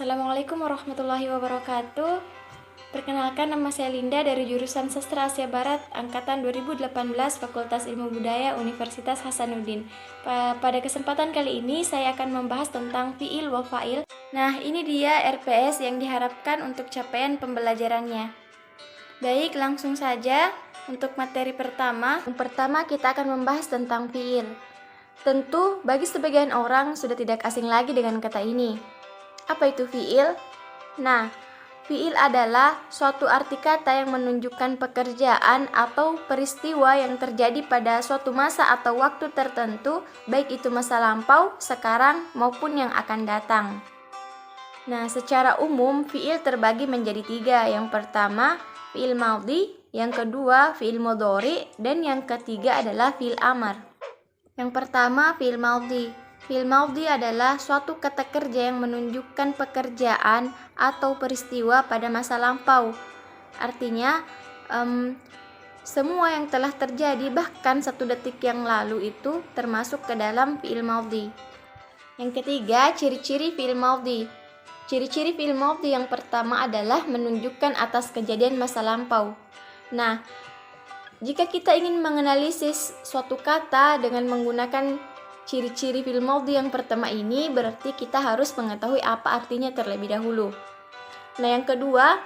Assalamualaikum warahmatullahi wabarakatuh. Perkenalkan, nama saya Linda dari jurusan Sastra Asia Barat angkatan 2018 Fakultas Ilmu Budaya Universitas Hasanuddin. Pada kesempatan kali ini saya akan membahas tentang fiil wa fa'il. Nah, ini dia RPS yang diharapkan untuk capaian pembelajarannya. Baik, langsung saja untuk materi pertama. Yang pertama kita akan membahas tentang fiil. Tentu bagi sebagian orang sudah tidak asing lagi dengan kata ini. Apa itu fiil? Nah, fiil adalah suatu arti kata yang menunjukkan pekerjaan atau peristiwa yang terjadi pada suatu masa atau waktu tertentu, baik itu masa lampau, sekarang, maupun yang akan datang. Nah, secara umum fiil terbagi menjadi 3. Yang pertama, fiil madhi, yang kedua, fiil mudhari, dan yang ketiga adalah fiil amar. Yang pertama, fiil madhi. Fiil madhi adalah suatu kata kerja yang menunjukkan pekerjaan atau peristiwa pada masa lampau. Artinya, semua yang telah terjadi bahkan 1 detik yang lalu itu termasuk ke dalam fiil madhi. Yang ketiga, ciri-ciri fiil madhi. Ciri-ciri fiil madhi yang pertama adalah menunjukkan atas kejadian masa lampau. Nah, jika kita ingin menganalisis suatu kata dengan menggunakan ciri-ciri fiil madhi yang pertama ini, berarti kita harus mengetahui apa artinya terlebih dahulu. Nah, yang kedua,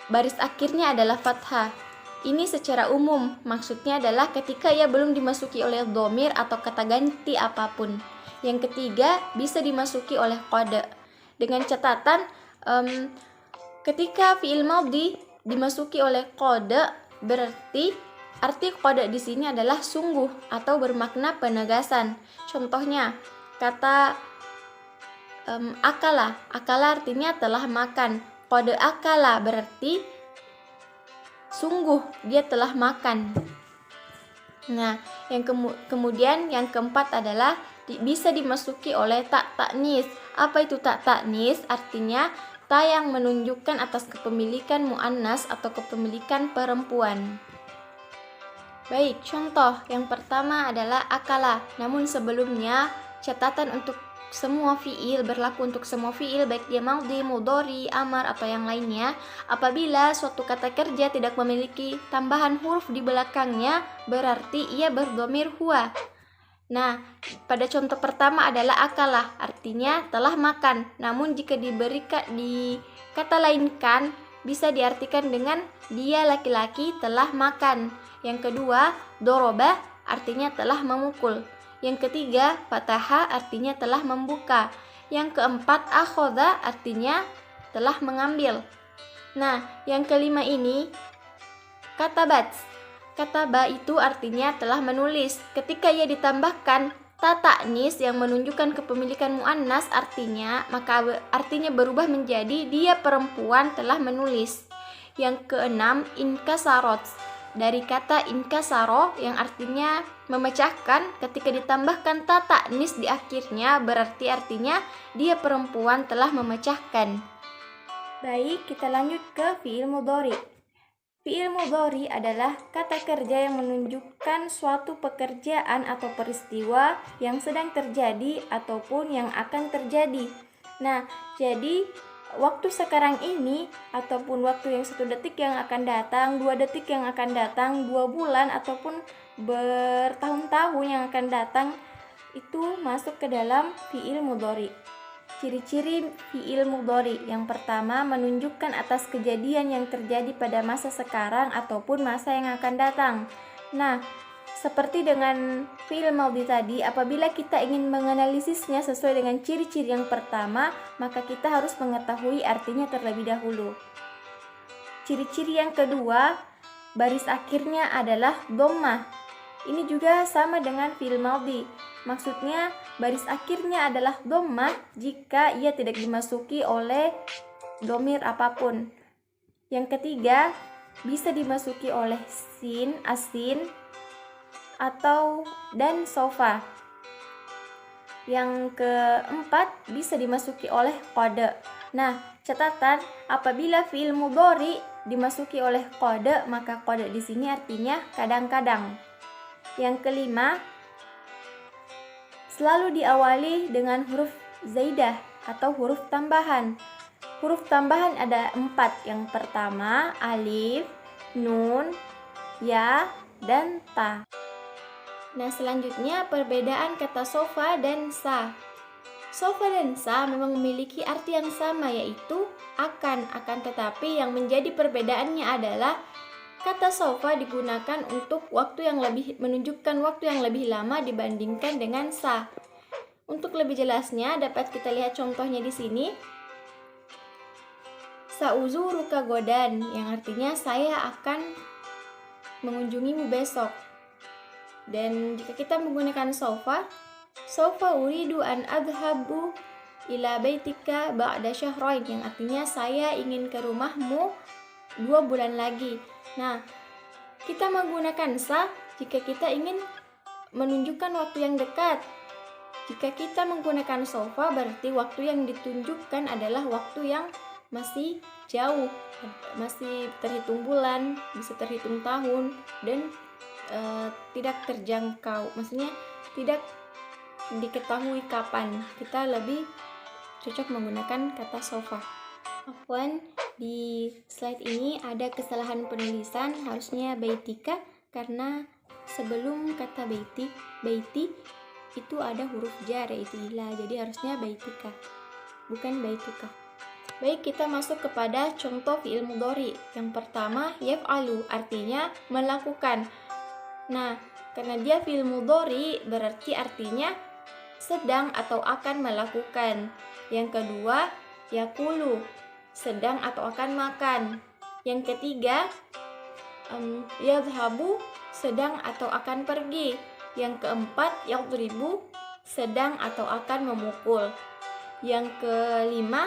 baris akhirnya adalah fathah. Ini secara umum, maksudnya adalah ketika ia belum dimasuki oleh dhamir atau kata ganti apapun. Yang ketiga, bisa dimasuki oleh qad. Dengan catatan, ketika fiil madhi dimasuki oleh qad, berarti arti qad di sini adalah sungguh atau bermakna penegasan. Contohnya, kata akala. Akala artinya telah makan. Qad akala berarti sungguh dia telah makan. Nah, kemudian yang keempat adalah bisa dimasuki oleh tak ta'nis. Apa itu tak ta'nis? Artinya ta yang menunjukkan atas kepemilikan muannas atau kepemilikan perempuan. Baik, contoh yang pertama adalah akala. Namun sebelumnya, catatan untuk semua fiil berlaku untuk semua fiil, baik dia madhi, mudhari, amar atau yang lainnya. Apabila suatu kata kerja tidak memiliki tambahan huruf di belakangnya, berarti ia berdhamir huwa. Nah, pada contoh pertama adalah akala, artinya telah makan. Namun jika kata lainkan, bisa diartikan dengan dia laki-laki telah makan. Yang kedua, doroba artinya telah memukul. Yang ketiga, fataha artinya telah membuka. Yang keempat, akhoda artinya telah mengambil. Nah, yang kelima ini, katabat. Kataba itu artinya telah menulis. Ketika ia ditambahkan ta ta'nis yang menunjukkan kepemilikan muannas artinya berubah menjadi dia perempuan telah menulis. Yang keenam, inkasarot. Dari kata inkasaro yang artinya memecahkan, ketika ditambahkan ta ta'nis di akhirnya berarti artinya dia perempuan telah memecahkan. Baik, kita lanjut ke fiil mudhari. Fiil mudhari adalah kata kerja yang menunjukkan suatu pekerjaan atau peristiwa yang sedang terjadi ataupun yang akan terjadi. Nah, jadi waktu sekarang ini ataupun waktu yang 1 detik yang akan datang, 2 detik yang akan datang, 2 bulan ataupun bertahun-tahun yang akan datang, itu masuk ke dalam fiil mudhari. Ciri-ciri fiil mudhari yang pertama menunjukkan atas kejadian yang terjadi pada masa sekarang ataupun masa yang akan datang. Nah, seperti dengan fiil madhi tadi, apabila kita ingin menganalisisnya sesuai dengan ciri-ciri yang pertama, maka kita harus mengetahui artinya terlebih dahulu. Ciri-ciri yang kedua, baris akhirnya adalah dhammah. Ini juga sama dengan fiil madhi. Maksudnya, baris akhirnya adalah dhammah jika ia tidak dimasuki oleh dhamir apapun. Yang ketiga, bisa dimasuki oleh sin, asin, dan sofa. Yang keempat, bisa dimasuki oleh qad. Nah, catatan, apabila fiil mudhari dimasuki oleh qad, maka qad di sini artinya kadang-kadang. Yang kelima, selalu diawali dengan huruf zaidah atau huruf tambahan. Huruf tambahan ada 4. Yang pertama alif, nun, ya, dan ta. Nah, selanjutnya perbedaan kata sofa dan sa. Sofa dan sa memang memiliki arti yang sama, yaitu akan tetapi yang menjadi perbedaannya adalah kata sofa digunakan untuk menunjukkan waktu yang lebih lama dibandingkan dengan sa. Untuk lebih jelasnya dapat kita lihat contohnya di sini. Sauzuruka godan, yang artinya saya akan mengunjungimu besok. Dan jika kita menggunakan sofa uridu an adhabu ila baitika ba'da syahrain, yang artinya saya ingin ke rumahmu 2 bulan lagi. Nah, kita menggunakan sa jika kita ingin menunjukkan waktu yang dekat. Jika kita menggunakan sofa berarti waktu yang ditunjukkan adalah waktu yang masih jauh, masih terhitung bulan, bisa terhitung tahun, dan tidak terjangkau, maksudnya tidak diketahui kapan. Kita lebih cocok menggunakan kata sofa. Afwan, di slide ini ada kesalahan penulisan, harusnya baitika, karena sebelum kata baiti itu ada huruf jar yaitu ila, jadi harusnya baitika, bukan baituka. Baik, kita masuk kepada contoh fi'il mudhari. Yang pertama, yaf'alu, artinya melakukan. Nah, karena dia fi'il mudhari berarti artinya sedang atau akan melakukan. Yang kedua, yakulu, sedang atau akan makan. Yang ketiga, yadhabu, sedang atau akan pergi. Yang keempat, yadribu, sedang atau akan memukul. Yang kelima,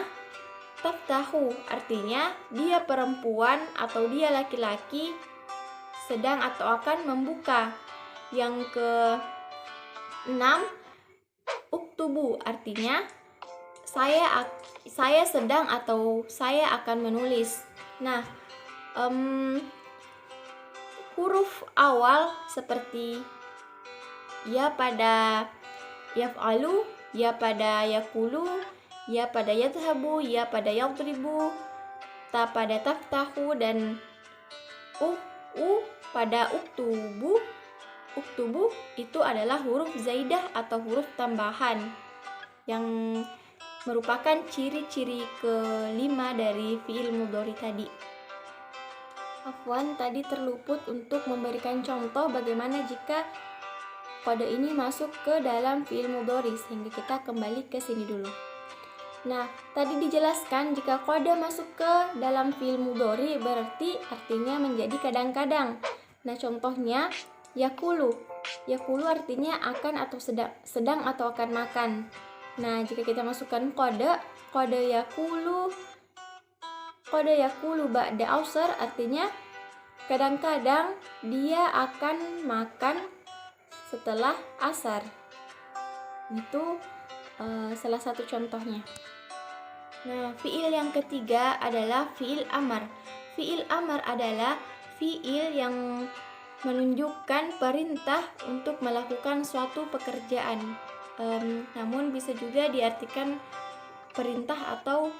taftahu, artinya dia perempuan atau dia laki-laki sedang atau akan membuka. Yang keenam, uktubu, artinya saya sedang atau saya akan menulis. Nah, huruf awal seperti ya pada yaf'alu, ya pada yakulu, ya pada yadhabu, ya pada yadribu, ta pada taftahu, dan pada uktubu itu adalah huruf zaidah atau huruf tambahan yang merupakan ciri-ciri kelima dari fi'il mudhari tadi. Afwan, tadi terluput untuk memberikan contoh bagaimana jika kode ini masuk ke dalam fi'il mudhari, sehingga kita kembali ke sini dulu. Nah, tadi dijelaskan jika kode masuk ke dalam fi'il mudhari berarti artinya menjadi kadang-kadang. Nah, contohnya yakulu. Yakulu artinya akan atau sedang atau akan makan. Nah, jika kita masukkan kode yakulu ba'da asar, artinya kadang-kadang dia akan makan setelah asar. Itu salah satu contohnya. Nah, fi'il yang ketiga adalah fi'il amar. Fi'il amar adalah fi'il yang menunjukkan perintah untuk melakukan suatu pekerjaan. Namun bisa juga diartikan perintah atau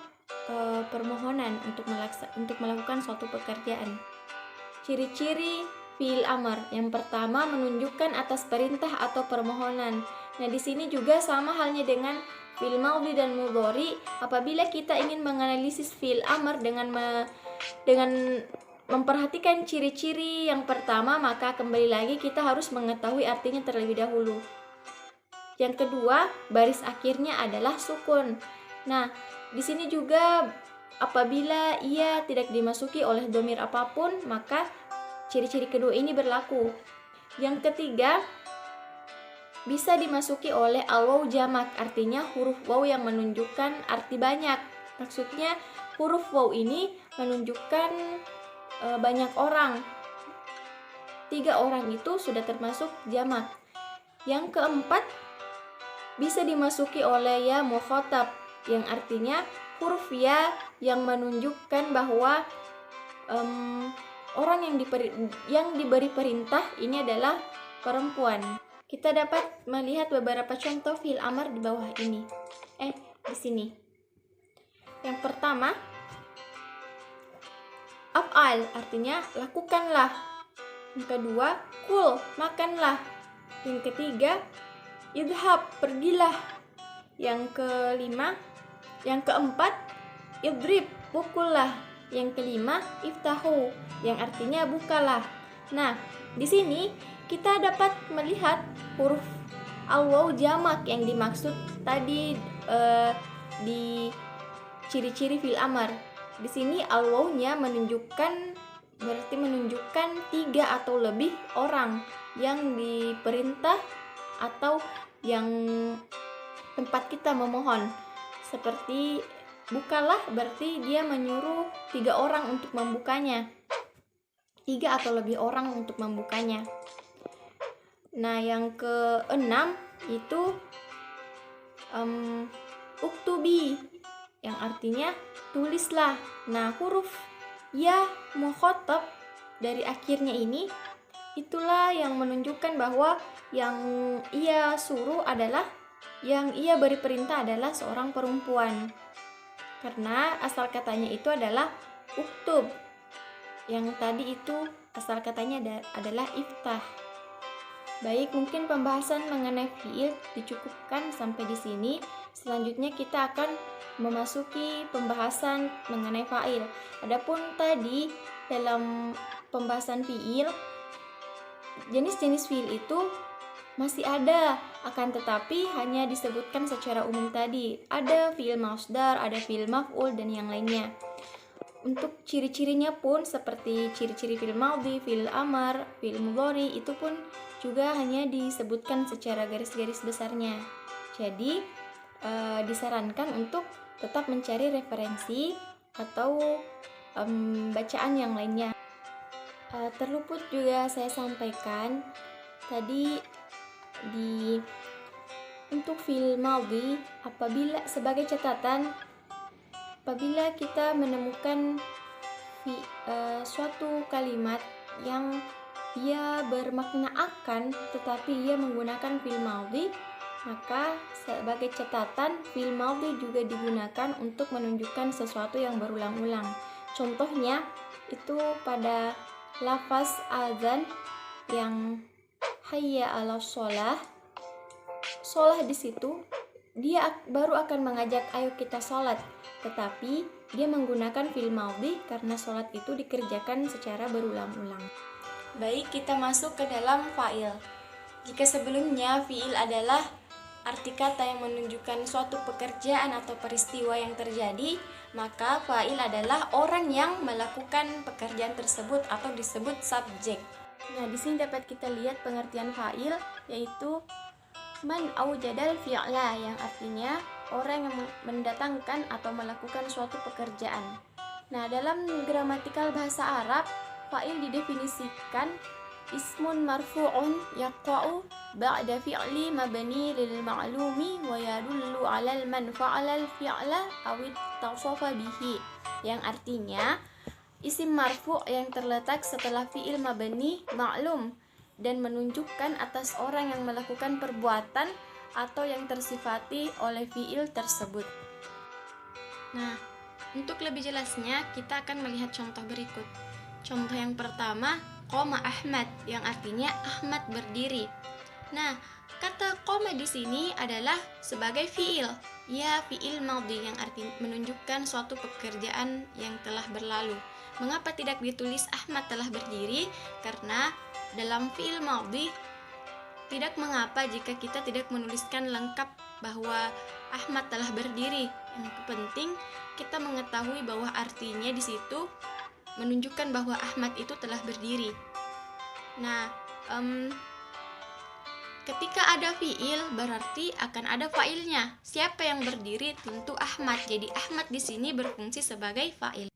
permohonan untuk melakukan suatu pekerjaan. Ciri-ciri fi'il amar. Yang pertama, menunjukkan atas perintah atau permohonan. Nah, di sini juga sama halnya dengan fi'il madhi dan mudhari. Apabila kita ingin menganalisis fi'il amar dengan memperhatikan ciri-ciri yang pertama, maka kembali lagi kita harus mengetahui artinya terlebih dahulu. Yang kedua, baris akhirnya adalah sukun. Nah, di sini juga apabila ia tidak dimasuki oleh dhamir apapun, maka ciri-ciri kedua ini berlaku. Yang ketiga, bisa dimasuki oleh al-waw jamak, artinya huruf waw yang menunjukkan arti banyak. Maksudnya huruf waw ini menunjukkan banyak orang. 3 orang itu sudah termasuk jamak. Yang keempat, bisa dimasuki oleh ya mukhatab, yang artinya huruf ya yang menunjukkan bahwa orang yang diberi perintah ini adalah perempuan. Kita dapat melihat beberapa contoh fi'il amar di bawah ini. Di sini. Yang pertama, af'al artinya lakukanlah. Yang kedua, kul makanlah. Yang ketiga, idhab pergilah. Yang keempat, idrib pukullah. Yang kelima, iftahu yang artinya bukalah. Nah, di sini kita dapat melihat huruf al-waw jamak yang dimaksud tadi di ciri-ciri fi'il amar. Di sini al-wawnya berarti menunjukkan 3 atau lebih orang yang diperintah atau yang tempat kita memohon. Seperti bukalah berarti dia menyuruh 3 orang untuk membukanya. 3 atau lebih orang untuk membukanya. Nah, yang keenam itu uktubi yang artinya tulislah. Nah, huruf ya mukhatab dari akhirnya ini itulah yang menunjukkan bahwa yang ia suruh adalah, yang ia beri perintah adalah seorang perempuan. Karena asal katanya itu adalah uktub. Yang tadi itu asal katanya adalah iftah. Baik, mungkin pembahasan mengenai fiil dicukupkan sampai di sini. Selanjutnya kita akan memasuki pembahasan mengenai fa'il. Adapun tadi dalam pembahasan fiil, jenis-jenis fiil itu masih ada, akan tetapi hanya disebutkan secara umum tadi. Ada fiil masdar, ada fiil maf'ul, dan yang lainnya. Untuk ciri-cirinya pun seperti ciri-ciri fiil madhi, fiil amar, fiil mudhari itu pun juga hanya disebutkan secara garis-garis besarnya. Jadi disarankan untuk tetap mencari referensi atau bacaan yang lainnya. Terluput juga saya sampaikan tadi untuk fiil madhi, apabila sebagai catatan, apabila kita menemukan suatu kalimat yang ia bermakna akan tetapi ia menggunakan fiil madhi, maka sebagai catatan fiil madhi juga digunakan untuk menunjukkan sesuatu yang berulang-ulang. Contohnya itu pada lafaz azan yang hayya 'alas shalah. Shalah di situ dia baru akan mengajak ayo kita sholat, tetapi dia menggunakan fiil madhi karena sholat itu dikerjakan secara berulang-ulang. Baik, kita masuk ke dalam fa'il. Jika sebelumnya fiil adalah arti kata yang menunjukkan suatu pekerjaan atau peristiwa yang terjadi, maka fa'il adalah orang yang melakukan pekerjaan tersebut atau disebut subjek. Nah, di sini dapat kita lihat pengertian fa'il, yaitu man aujadal fi'la, yang artinya orang yang mendatangkan atau melakukan suatu pekerjaan. Nah, dalam gramatikal bahasa Arab, fa'il didefinisikan ismun marfu'un yaqa'u ba'da fi'li mabni lil ma'lumi wa yadullu 'alal man fa'alal fi'la aw ittasafa bihi, yang artinya isim marfu' yang terletak setelah fi'il mabni ma'lum dan menunjukkan atas orang yang melakukan perbuatan atau yang tersifati oleh fi'il tersebut. Nah, untuk lebih jelasnya kita akan melihat contoh berikut. Contoh yang pertama, qoma Ahmad, yang artinya Ahmad berdiri. Nah, kata qoma di sini adalah sebagai fi'il. Ya, fi'il madhi yang artinya menunjukkan suatu pekerjaan yang telah berlalu. Mengapa tidak ditulis Ahmad telah berdiri? Karena dalam fi'il madhi tidak mengapa jika kita tidak menuliskan lengkap bahwa Ahmad telah berdiri. Yang penting kita mengetahui bahwa artinya di situ menunjukkan bahwa Ahmad itu telah berdiri. Nah, ketika ada fi'il berarti akan ada fa'ilnya. Siapa yang berdiri? Tentu Ahmad. Jadi Ahmad di sini berfungsi sebagai fa'il.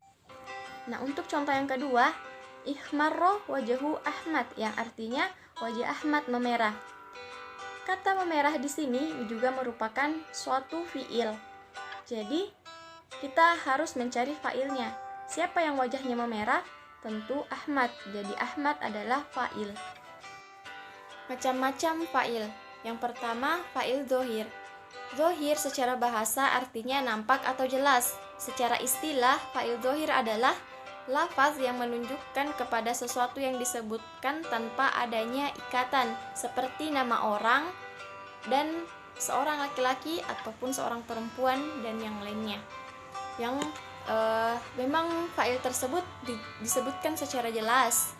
Nah, untuk contoh yang kedua, ihmarra wajahu Ahmad, yang artinya wajah Ahmad memerah. Kata memerah di sini juga merupakan suatu fi'il. Jadi kita harus mencari fa'ilnya. Siapa yang wajahnya memerah? Tentu Ahmad. Jadi Ahmad adalah fa'il. Macam-macam fa'il. Yang pertama, fa'il dzohir. Dzohir secara bahasa artinya nampak atau jelas, secara istilah, fa'il dhohir adalah lafaz yang menunjukkan kepada sesuatu yang disebutkan tanpa adanya ikatan, seperti nama orang dan seorang laki-laki ataupun seorang perempuan dan yang lainnya. Yang memang fa'il tersebut disebutkan secara jelas.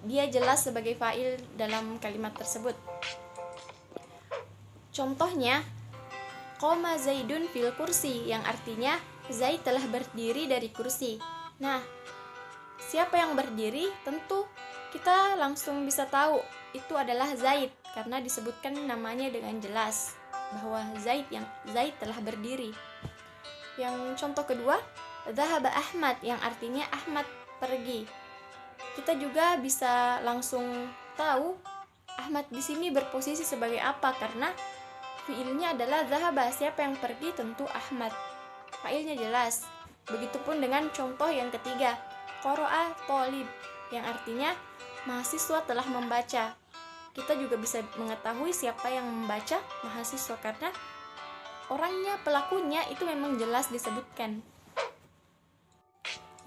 Dia jelas sebagai fa'il dalam kalimat tersebut. Contohnya, qoma Zaidun fil kursi, yang artinya Zaid telah berdiri dari kursi. Nah, siapa yang berdiri? Tentu kita langsung bisa tahu itu adalah Zaid karena disebutkan namanya dengan jelas bahwa Zaid telah berdiri. Yang contoh kedua, dhahaba Ahmad, yang artinya Ahmad pergi. Kita juga bisa langsung tahu Ahmad di sini berposisi sebagai apa karena fiilnya adalah dhahaba. Siapa yang pergi? Tentu Ahmad. Fa'ilnya jelas. Begitupun dengan contoh yang ketiga, qara'a thalib, yang artinya mahasiswa telah membaca. Kita juga bisa mengetahui siapa yang membaca, mahasiswa, karena orangnya, pelakunya itu memang jelas disebutkan.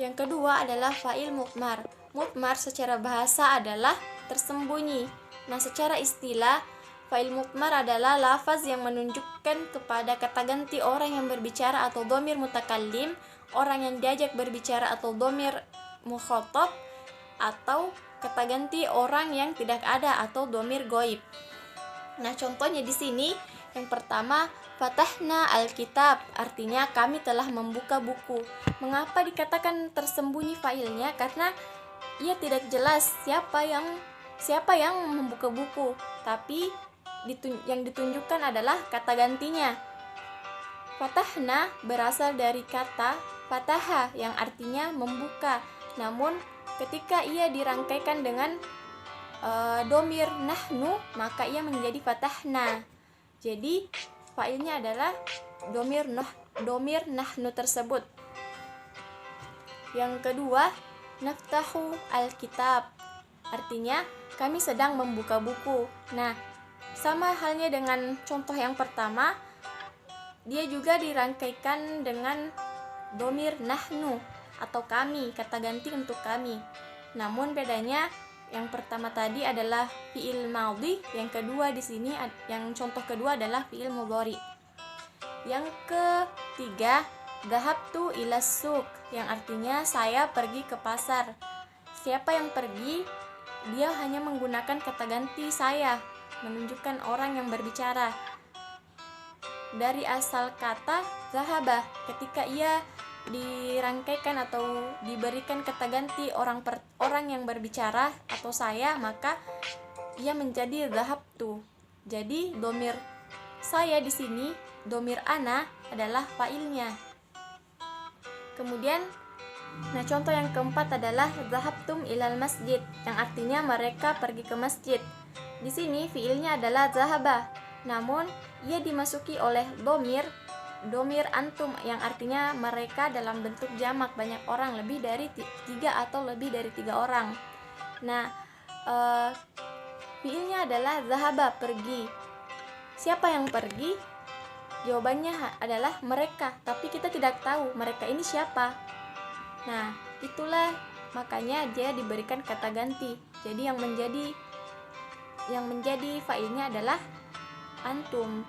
Yang kedua adalah fa'il mudmar. Mudmar secara bahasa adalah tersembunyi. Nah, secara istilah, fa'il mudmar adalah lafaz yang menunjukkan kepada kata ganti orang yang berbicara atau dhamir mutakallim, orang yang diajak berbicara atau dhamir mukhatab, atau kata ganti orang yang tidak ada atau dhamir ghaib. Nah, contohnya di sini yang pertama, fatahna alkitab, artinya kami telah membuka buku. Mengapa dikatakan tersembunyi fa'ilnya? Karena ia tidak jelas siapa yang membuka buku, tapi yang ditunjukkan adalah kata gantinya. Fatahna berasal dari kata fataha yang artinya membuka. Namun ketika ia dirangkaikan dengan dhamir nahnu, maka ia menjadi fatahna. Jadi fa'ilnya adalah dhamir nahnu tersebut. Yang kedua, naftahu alkitab, artinya kami sedang membuka buku. Nah, sama halnya dengan contoh yang pertama, dia juga dirangkaikan dengan dhamir nahnu atau kami, kata ganti untuk kami. Namun bedanya, yang pertama tadi adalah fi'il madhi, yang kedua di sini yang contoh kedua adalah fi'il mudhari. Yang ketiga, dhahabtu ilas suq, yang artinya saya pergi ke pasar. Siapa yang pergi? Dia hanya menggunakan kata ganti saya, menunjukkan orang yang berbicara. Dari asal kata dhahaba, ketika ia dirangkaikan atau diberikan kata ganti orang yang berbicara atau saya, maka ia menjadi dhahabtu. Jadi dhamir saya di sini, dhamir ana adalah fa'ilnya. Kemudian, nah contoh yang keempat adalah dhahabtum ilal masjid, yang artinya mereka pergi ke masjid. Di sini fiilnya adalah dhahaba, namun ia dimasuki oleh dhamir antum, yang artinya mereka dalam bentuk jamak, banyak orang, lebih dari 3 atau lebih dari 3 orang. Nah, fiilnya adalah dhahaba, pergi. Siapa yang pergi? Jawabannya adalah mereka, tapi kita tidak tahu mereka ini siapa. Nah, itulah makanya dia diberikan kata ganti. Jadi yang menjadi fa'ilnya adalah antum.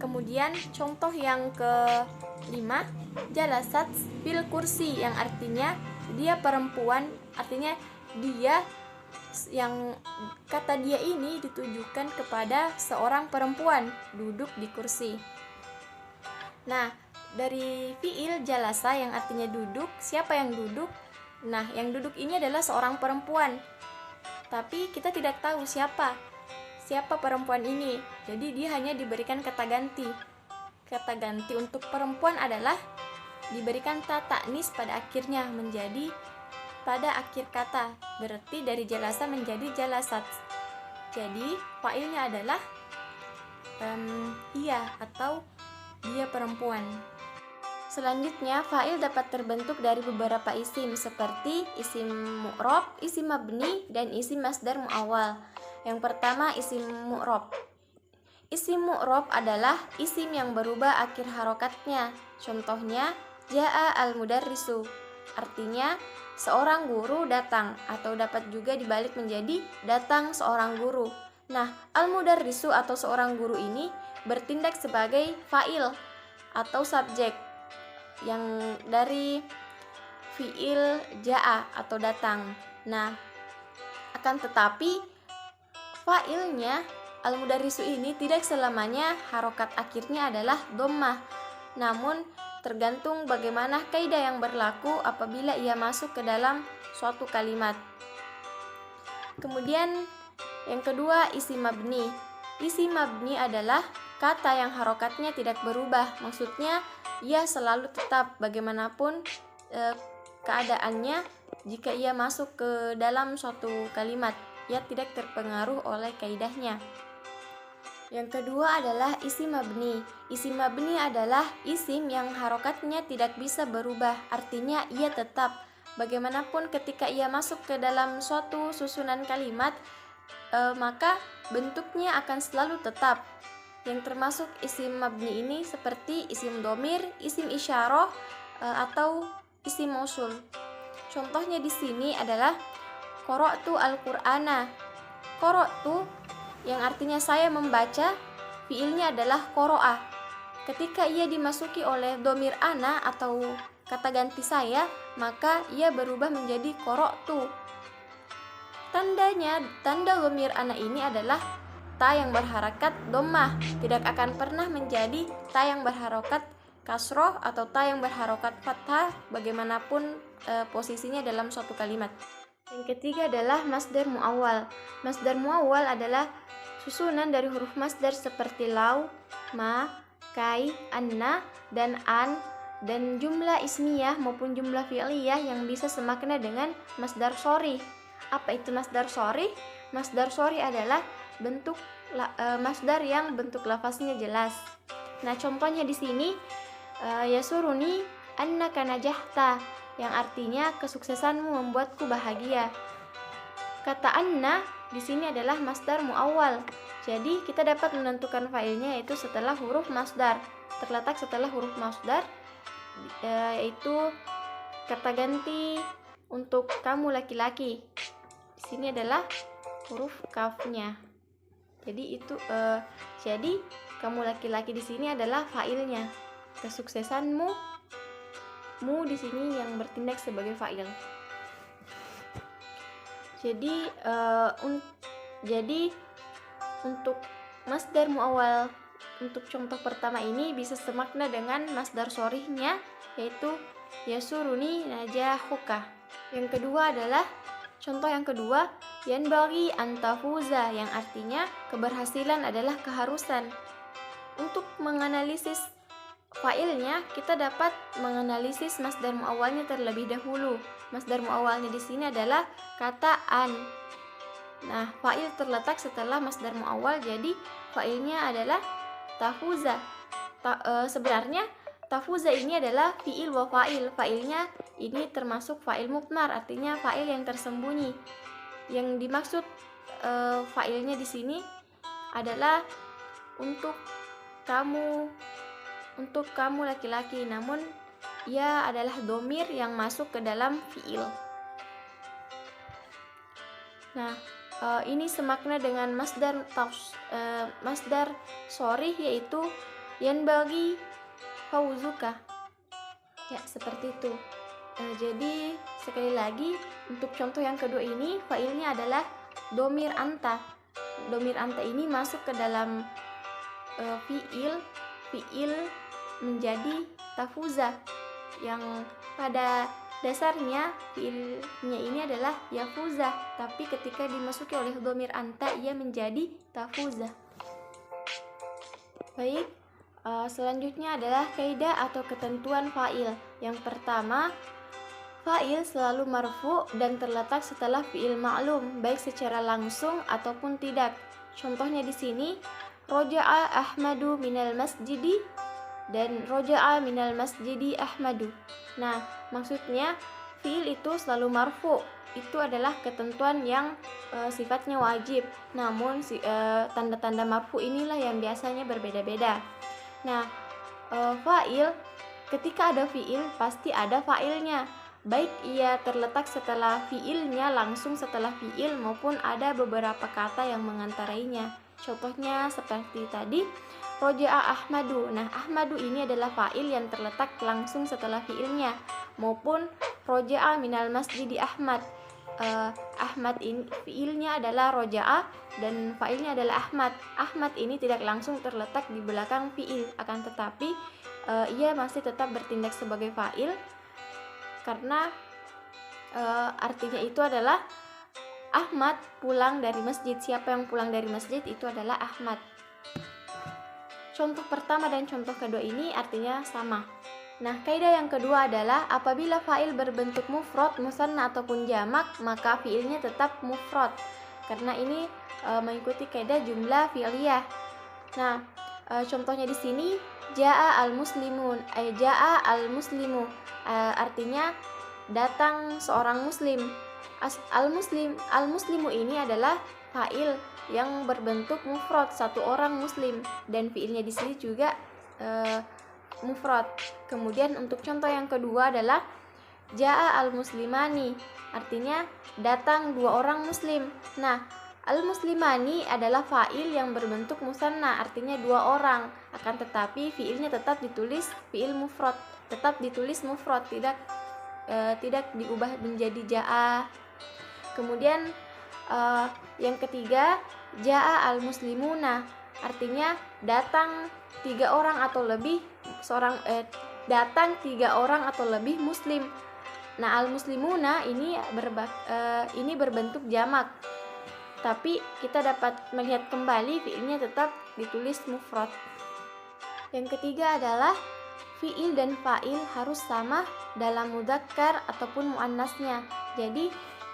Kemudian contoh yang kelima, jalasat fil kursi, yang artinya dia perempuan, artinya dia, yang kata dia ini ditujukan kepada seorang perempuan duduk di kursi. Nah, dari fiil jalasa yang artinya duduk, siapa yang duduk? Nah, yang duduk ini adalah seorang perempuan, tapi kita tidak tahu siapa perempuan ini. Jadi dia hanya diberikan kata ganti. Kata ganti untuk perempuan adalah diberikan ta ta'nis pada akhirnya, menjadi pada akhir kata. Berarti dari jalasa menjadi jalasat. Jadi fa'ilnya adalah ia atau dia perempuan. Selanjutnya, fa'il dapat terbentuk dari beberapa isim seperti isim mu'rab, isim mabni, dan isim masdar mu'awwal. Yang pertama, isim mu'rab. Isim mu'rob adalah isim yang berubah akhir harokatnya. Contohnya, ja'a al-mudarrisu. Artinya, seorang guru datang, atau dapat juga dibalik menjadi datang seorang guru. Nah, al-mudarrisu atau seorang guru ini bertindak sebagai fa'il atau subjek yang dari fi'il ja'a atau datang. Nah, akan tetapi fa'ilnya al-mudarrisu ini tidak selamanya harokat akhirnya adalah dhammah, namun tergantung bagaimana kaidah yang berlaku apabila ia masuk ke dalam suatu kalimat. Kemudian yang kedua, isim mabni. Isim mabni adalah kata yang harokatnya tidak berubah, maksudnya ia selalu tetap bagaimanapun keadaannya. Jika ia masuk ke dalam suatu kalimat, ia tidak terpengaruh oleh kaidahnya. Yang kedua adalah isim mabni. Isim mabni adalah isim yang harokatnya tidak bisa berubah, artinya ia tetap. Bagaimanapun ketika ia masuk ke dalam suatu susunan kalimat, maka bentuknya akan selalu tetap. Yang termasuk isim mabni ini seperti isim dhamir, isim isyarah, atau isim mausul. Contohnya di sini adalah qara'tu al-Qur'ana. Qara'tu yang artinya saya membaca, fiilnya adalah qara'a. Ketika ia dimasuki oleh dhamir ana atau kata ganti saya, maka ia berubah menjadi qara'tu. Tanda dhamir ana ini adalah ta yang berharakat dhammah, tidak akan pernah menjadi ta yang berharakat kasroh atau ta yang berharokat fathah bagaimanapun posisinya dalam suatu kalimat. Yang ketiga adalah masdar muawwal. Masdar muawwal adalah susunan dari huruf masdar seperti lau, ma, kai, anna, dan an, dan jumlah ismiyah maupun jumlah fi'liyah yang bisa semakna dengan masdar sharih. Apa itu masdar sharih? Masdar sharih adalah bentuk masdar yang bentuk lafaznya jelas. Nah, contohnya di sini yasuruni annaka najahta, yang artinya kesuksesanmu membuatku bahagia. Kata anna di sini adalah masdar muawwal. Jadi kita dapat menentukan fa'ilnya yaitu setelah huruf masdar. Terletak setelah huruf masdar yaitu kata ganti untuk kamu laki-laki. Di sini adalah huruf kafnya. Jadi jadi kamu laki-laki di sini adalah fa'ilnya. Kesuksesanmu di sini yang bertindak sebagai fa'il. Jadi untuk masdar muawwal untuk contoh pertama ini bisa semakna dengan masdar sharihnya yaitu yasuruni najahuka. Yang kedua adalah contoh yang kedua, yanbaghi antafuza, yang artinya keberhasilan adalah keharusan. Untuk menganalisis fa'ilnya, kita dapat menganalisis masdar muawwalnya terlebih dahulu. Masdar muawwalnya di sini adalah kata an. Nah, fa'il terletak setelah masdar muawwal, jadi fa'ilnya adalah tafuza. Sebenarnya tafuza ini adalah fi'il wa fa'il. Fa'ilnya ini termasuk fa'il mudmar, artinya fa'il yang tersembunyi. Yang dimaksud fa'ilnya di sini adalah untuk kamu laki-laki, namun ia adalah dhamir yang masuk ke dalam fi'il. Nah, ini semakna dengan masdar sharih yaitu yanbaghi fauzuka. Ya, seperti itu. Jadi sekali lagi untuk contoh yang kedua ini fa'ilnya adalah dhamir anta. Dhamir anta ini masuk ke dalam fi'il menjadi tafuza, yang pada dasarnya fi'ilnya ini adalah yafuza, tapi ketika dimasuki oleh dhamir anta ia menjadi tafuza. Baik, selanjutnya adalah kaidah atau ketentuan fa'il. Yang pertama, fa'il selalu marfu dan terletak setelah fi'il ma'lum, baik secara langsung ataupun tidak. Contohnya di sini, roja'a Ahmadu minal masjidi dan roja'a minal masjidi Ahmadu. Nah, maksudnya fi'il itu selalu marfu itu adalah ketentuan yang sifatnya wajib. Namun tanda-tanda marfu inilah yang biasanya berbeda-beda. Nah, fa'il, ketika ada fi'il pasti ada fa'ilnya. Baik ia terletak setelah fi'ilnya, langsung setelah fi'il, maupun ada beberapa kata yang mengantarainya. Contohnya seperti tadi, roja'a Ahmadu. Nah, Ahmadu ini adalah fa'il yang terletak langsung setelah fi'ilnya, maupun roja'a minal masjidi Ahmad. Ahmad ini fiilnya adalah roja'a dan fa'ilnya adalah Ahmad. Ahmad ini tidak langsung terletak di belakang fiil, akan tetapi ia masih tetap bertindak sebagai fa'il karena artinya itu adalah Ahmad pulang dari masjid. Siapa yang pulang dari masjid itu adalah Ahmad. Contoh pertama dan contoh kedua ini artinya sama. Nah, kaidah yang kedua adalah apabila fa'il berbentuk mufrad, musanna ataupun jamak, maka fiilnya tetap mufrad. Karena ini mengikuti kaidah jumlah fi'liyah. Nah, contohnya di sini jaa al-muslimun, jaa al-muslimu, artinya datang seorang muslim. Al-muslimu ini adalah fa'il yang berbentuk mufrad, satu orang muslim, dan fiilnya di sini juga mufrad. Kemudian untuk contoh yang kedua adalah jaa al-muslimani, artinya datang dua orang muslim. Nah, al-muslimani adalah fa'il yang berbentuk musanna, artinya dua orang, akan tetapi fiilnya tetap ditulis fiil mufrad, tetap ditulis mufrad, tidak diubah menjadi jaa. Kemudian yang ketiga jaa al-muslimuna, artinya datang tiga orang atau lebih datang tiga orang atau lebih muslim. Nah, al-muslimuna ini berbentuk jamak, tapi kita dapat melihat kembali fiilnya tetap ditulis mufrad. Yang ketiga adalah fiil dan fa'il harus sama dalam mudzakkar ataupun muannasnya. Jadi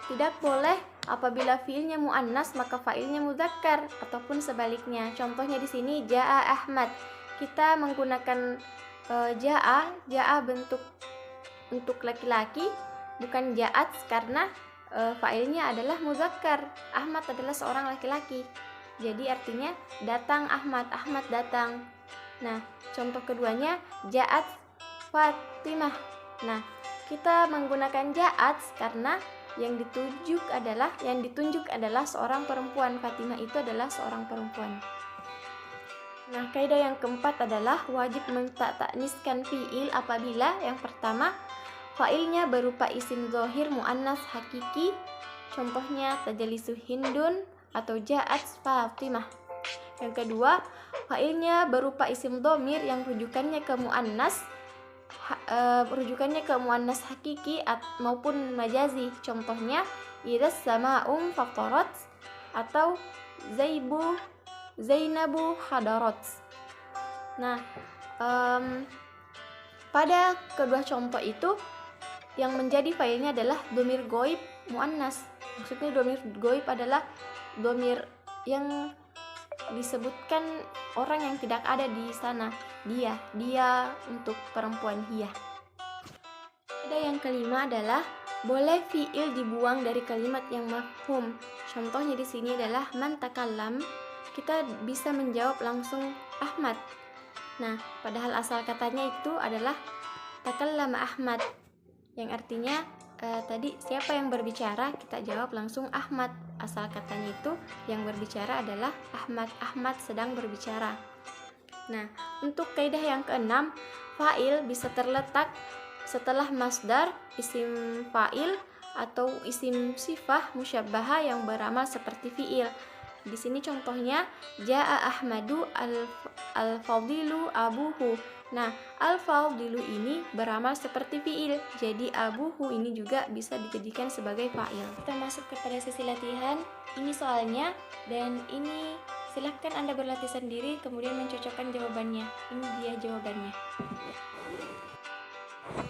tidak boleh apabila fiilnya muannas maka fa'ilnya mudzakkar ataupun sebaliknya. Contohnya di sini jaa Ahmad. Kita menggunakan jaa bentuk untuk laki-laki, bukan jaat, karena fa'ilnya adalah mudzakkar. Ahmad adalah seorang laki-laki. Jadi artinya datang Ahmad, Ahmad datang. Nah, contoh keduanya ja'at Fatimah. Nah, kita menggunakan ja'at karena yang ditunjuk adalah seorang perempuan. Fatimah itu adalah seorang perempuan. Nah, kaidah yang keempat adalah wajib mentakniskan fiil apabila yang pertama fa'ilnya berupa isim dzohir muannas hakiki. Contohnya tajalisu Hindun atau ja'at Fatimah. Yang kedua, fa'ilnya berupa isim dhamir yang rujukannya ke muannas hakiki maupun majazi. Contohnya idas sama'um faqarat atau Zainabu hadarat. Nah, pada kedua contoh itu yang menjadi fa'ilnya adalah dhamir ghaib muannas. Maksudnya dhamir ghaib adalah dhamir yang disebutkan orang yang tidak ada di sana. Dia untuk perempuan hiya. Ada yang kelima adalah boleh fiil dibuang dari kalimat yang mafhum. Contohnya di sini adalah man takallam. Kita bisa menjawab langsung Ahmad. Nah, padahal asal katanya itu adalah takallama Ahmad, yang artinya tadi siapa yang berbicara, kita jawab langsung Ahmad. Asal katanya itu yang berbicara adalah Ahmad. Ahmad sedang berbicara. Nah, untuk kaidah yang keenam, fa'il bisa terletak setelah masdar, isim fa'il atau isim sifah musyabbahah yang beramal seperti fi'il. Di sini contohnya jaa Ahmadu al-fadilu abuhu. Nah, al-fadilu ini beramal seperti fiil, jadi abuhu ini juga bisa dijadikan sebagai fa'il. Kita masuk kepada sesi latihan. Ini soalnya, dan ini silahkan Anda berlatih sendiri kemudian mencocokkan jawabannya. Ini dia jawabannya.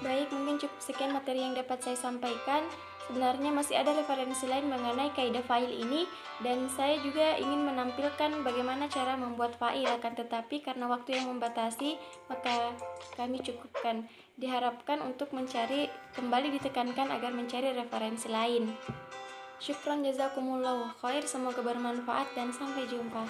Baik, mungkin cukup sekian materi yang dapat saya sampaikan. sebenarnya masih ada referensi lain mengenai kaidah fa'il ini, dan saya juga ingin menampilkan bagaimana cara membuat fa'il, akan tetapi karena waktu yang membatasi maka kami cukupkan. Diharapkan untuk kembali ditekankan agar mencari referensi lain. Syukran jazakumullahu khair, semoga bermanfaat dan sampai jumpa.